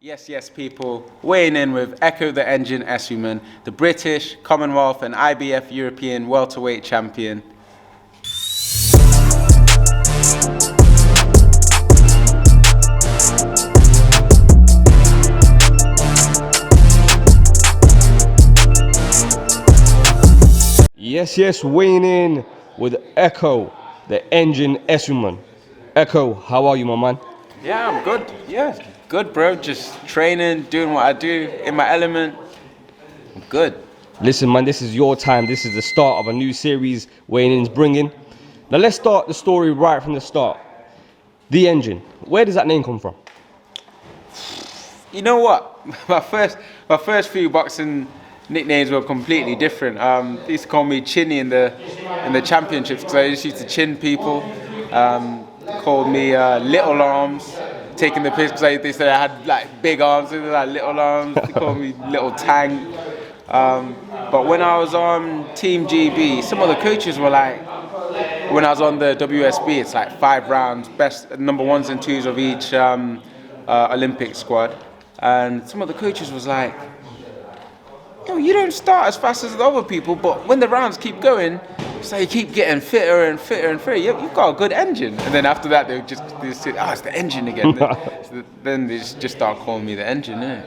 Yes, people. Weighing in with Ekow the Engine Essuman, the British, Commonwealth and IBF European Welterweight champion. Yes, weighing in with Ekow the Engine Essuman. Ekow, how are you, my man? Yeah, I'm good. Yeah, good, bro. Just training, doing what I do in my element. I'm good. Listen, man, this is your time. This is the start of a new series Weighing In's bringing. Now, let's start the story right from the start. The Engine. Where does that name come from? You know what? My first few boxing nicknames were completely different. They used to call me Chinny in the championships because I just used to chin people. Called me Little Arms, taking the piss because they said I had like big arms. They were like Little Arms. They called me Little Tank. But when I was on Team GB, some of the coaches were like, when I was on the WSB, it's like 5 rounds, best number 1s and 2s of each Olympic squad. And some of the coaches was like, yo, you don't start as fast as the other people, but when the rounds keep going, so you keep getting fitter and fitter and fitter. You've got a good engine. And then after that, they say, oh, it's the engine again. Then they just start calling me the engine, yeah.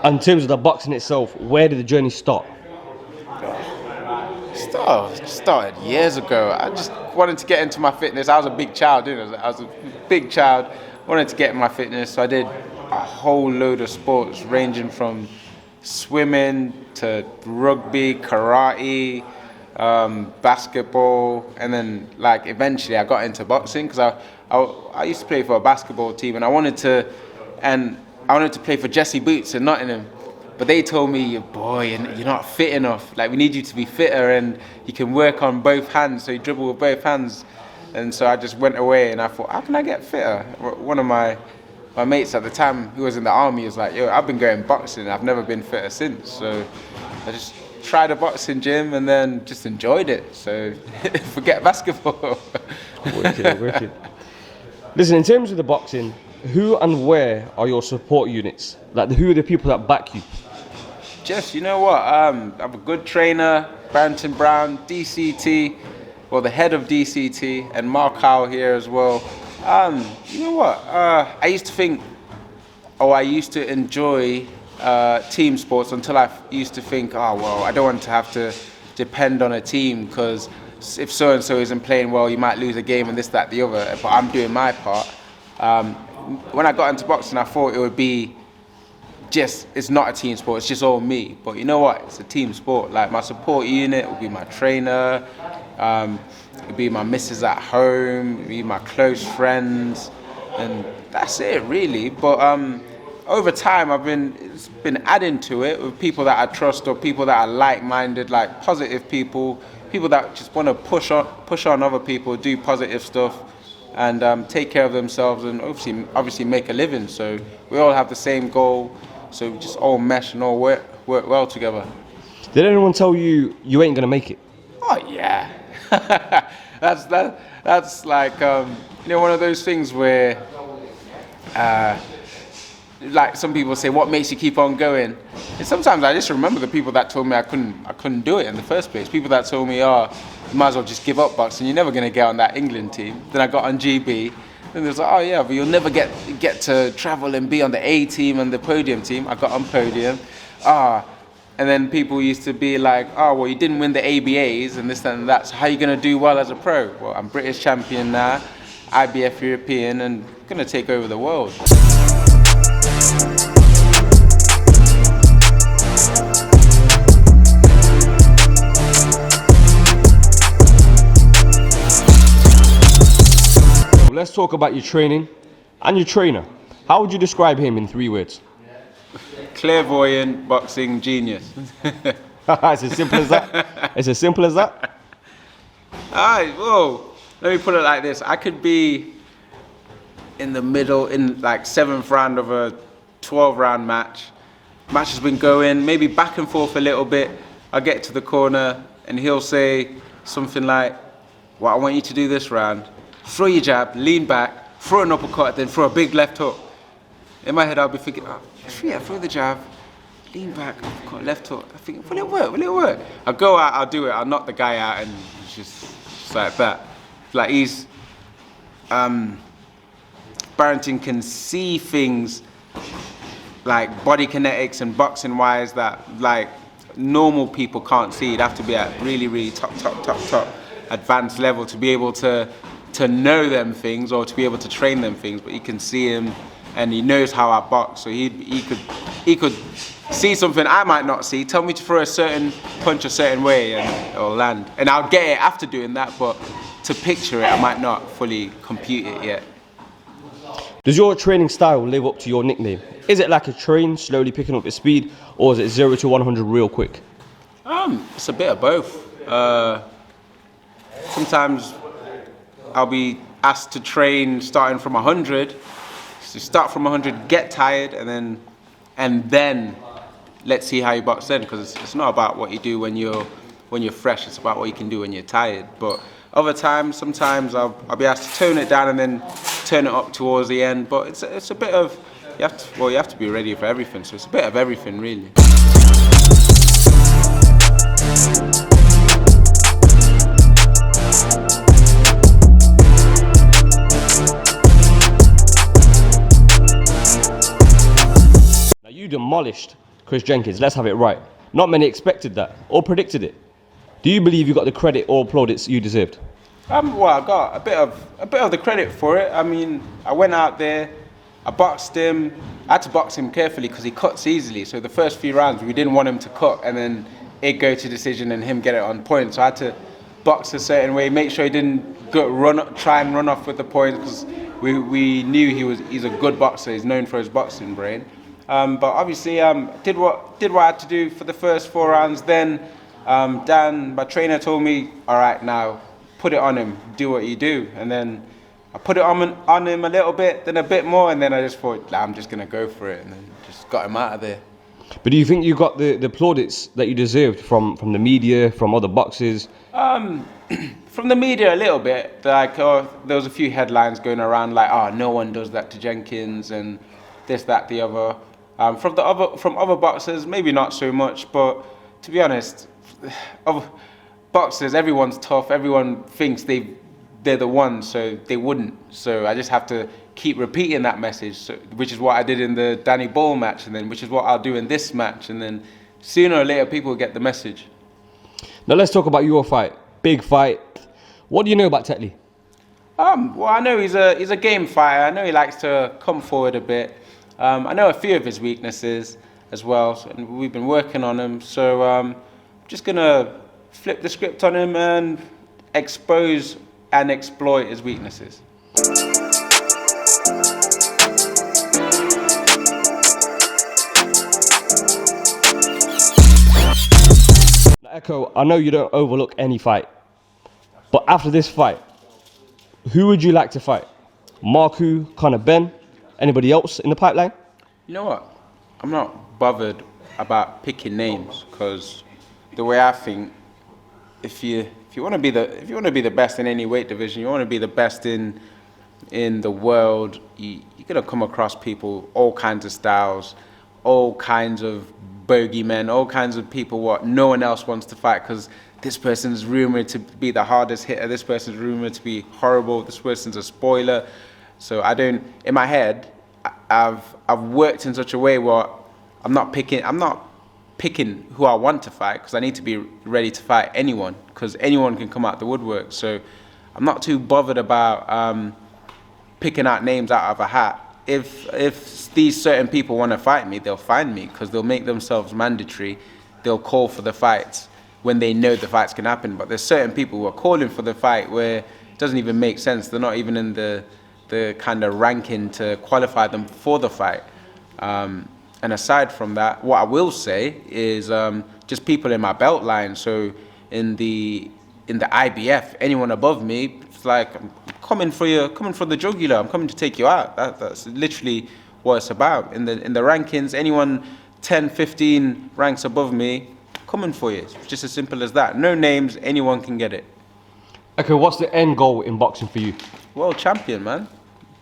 In terms of the boxing itself, where did the journey start? Started years ago. I just wanted to get into my fitness. I was a big child, didn't I? I was a big child, wanted to get in my fitness, so I did a whole load of sports, ranging from swimming to rugby, karate, basketball, and then like eventually I got into boxing because I used to play for a basketball team and I wanted to play for Jesse Boots in Nottingham, but they told me, boy, you're not fit enough. Like, we need you to be fitter and you can work on both hands, so you dribble with both hands. And so I just went away and I thought, how can I get fitter? One of my mates at the time, who was in the army, was like, yo, I've been going boxing, I've never been fitter since. So I just tried a boxing gym and then just enjoyed it. So forget basketball. Wicked. Listen, in terms of the boxing, who and where are your support units? Like, who are the people that back you? Just, you know what, I have a good trainer, Barrington Brown, DCT, well, the head of DCT, and Mark Howell here as well. You know what, I used to enjoy team sports until I used to think, oh, well, I don't want to have to depend on a team because if so-and-so isn't playing well, you might lose a game and this, that, the other, but I'm doing my part. When I got into boxing, I thought it would be it's not a team sport, it's just all me. But you know what, it's a team sport. Like, my support unit will be my trainer, it'll be my missus at home, it'll be my close friends, and that's it really. But over time, it's been adding to it with people that I trust or people that are like-minded, like positive people that just want to push on other people, do positive stuff, and take care of themselves and obviously make a living. So we all have the same goal, so we just all mesh and all work well together. Did anyone tell you ain't gonna make it? Oh yeah. That's like one of those things where like some people say, what makes you keep on going? And sometimes I just remember the people that told me I couldn't do it in the first place. People that told me, oh, you might as well just give up boxing, you're never going to get on that England team. Then I got on GB, and they was like, oh yeah, but you'll never get to travel and be on the A team and the podium team. I got on podium. And then people used to be like, oh, well, you didn't win the ABAs and this and that, so how are you going to do well as a pro? Well, I'm British champion now, IBF European, and going to take over the world. Let's talk about your training and your trainer. How would you describe him in 3 words? Clairvoyant boxing genius. It's as simple as that? It's as simple as that? Alright, whoa. Let me put it like this. I could be in the middle, in like 7th round of a 12-round match. Match has been going, maybe back and forth a little bit. I get to the corner and he'll say something like, well, I want you to do this round. Throw your jab, lean back, throw an uppercut, then throw a big left hook. In my head, I'll be thinking, oh, yeah, throw the jab, lean back, got left hook. I think, will it work? Will it work? I'll go out, I'll do it, I'll knock the guy out, and it's just like that. Like Barrington can see things like body kinetics and boxing wise that like normal people can't see. You'd have to be at really top advanced level to be able to know them things or to be able to train them things. But he can see him and he knows how I box, so he could see something I might not see, tell me to throw a certain punch a certain way and it'll land. And I'll get it after doing that, but to picture it, I might not fully compute it yet. Does your training style live up to your nickname? Is it like a train, slowly picking up your speed, or is it 0 to 100 real quick? It's a bit of both. Sometimes I'll be asked to train starting from 100. So start from 100, get tired, and then let's see how you box then. Because it's not about what you do when you're fresh. It's about what you can do when you're tired. But other times, sometimes I'll be asked to tone it down and then turn it up towards the end. But it's a bit of you have to be ready for everything. So it's a bit of everything, really. Now you demolished Chris Jenkins. Let's have it right. Not many expected that or predicted it. Do you believe you got the credit or plaudits you deserved? Well, I got a bit of the credit for it. I mean, I went out there, I boxed him. I had to box him carefully because he cuts easily. So the first few rounds, we didn't want him to cut and then it go to decision and him get it on point. So I had to box a certain way, make sure he didn't try and run off with the points, because we knew he's a good boxer. He's known for his boxing brain. But obviously, did what I had to do for the first 4 rounds. Then Dan, my trainer, told me, all right, now put it on him, do what you do. And then I put it on him a little bit, then a bit more, and then I just thought, I'm just gonna go for it, and then just got him out of there. But do you think you got the plaudits that you deserved from the media, from other boxers? From the media a little bit. Like, there was a few headlines going around like, no one does that to Jenkins and this, that, the other. From other boxers, maybe not so much, but to be honest, other boxers, everyone's tough. Everyone thinks they're the one, so they wouldn't. So I just have to keep repeating that message, which is what I did in the Danny Ball match, and then which is what I'll do in this match, and then sooner or later people will get the message. Now let's talk about your fight. Big fight. What do you know about Tetley? Well, I know he's a game fighter. I know he likes to come forward a bit. I know a few of his weaknesses as well, and we've been working on them. So I'm just gonna flip the script on him and expose and exploit his weaknesses. Now, Ekow, I know you don't overlook any fight, but after this fight, who would you like to fight? Marku, Conor Ben, anybody else in the pipeline? You know what? I'm not bothered about picking names, because the way I think, if you want to be the best in any weight division, you want to be the best in the world, you're gonna come across people, all kinds of styles, all kinds of bogeymen, all kinds of people what no one else wants to fight, because this person's rumored to be the hardest hitter, this person's rumored to be horrible, this person's a spoiler. So in my head, I've worked in such a way where I'm not picking who I want to fight, because I need to be ready to fight anyone, because anyone can come out the woodwork. So I'm not too bothered about picking out names out of a hat. If these certain people want to fight me, they'll find me, because they'll make themselves mandatory. They'll call for the fights when they know the fights can happen. But there's certain people who are calling for the fight where it doesn't even make sense. They're not even in the kind of ranking to qualify them for the fight. And aside from that, what I will say is just people in my belt line. So in the IBF, anyone above me, it's like, I'm coming for the jugular. I'm coming to take you out. That's literally what it's about. In the rankings, anyone 10, 15 ranks above me, coming for you. It's just as simple as that. No names, anyone can get it. Okay, what's the end goal in boxing for you? World champion, man.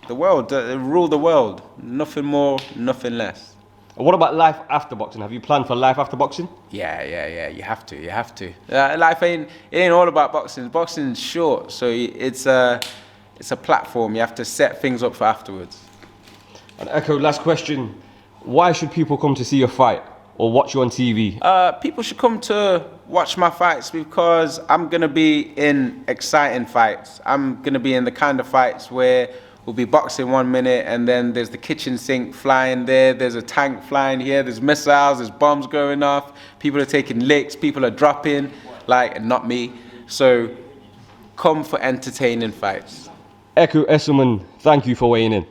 The world, rule the world. Nothing more, nothing less. And what about life after boxing? Have you planned for life after boxing? Yeah. You have to. Life ain't all about boxing. Boxing's short, so it's a platform. You have to set things up for afterwards. And Ekow, last question. Why should people come to see your fight or watch you on TV? People should come to watch my fights because I'm gonna be in exciting fights. I'm gonna be in the kind of fights where we'll be boxing 1 minute and then there's the kitchen sink flying there, there's a tank flying here, there's missiles, there's bombs going off, people are taking licks, people are dropping, and not me. So come for entertaining fights. Ekow Essuman, thank you for weighing in.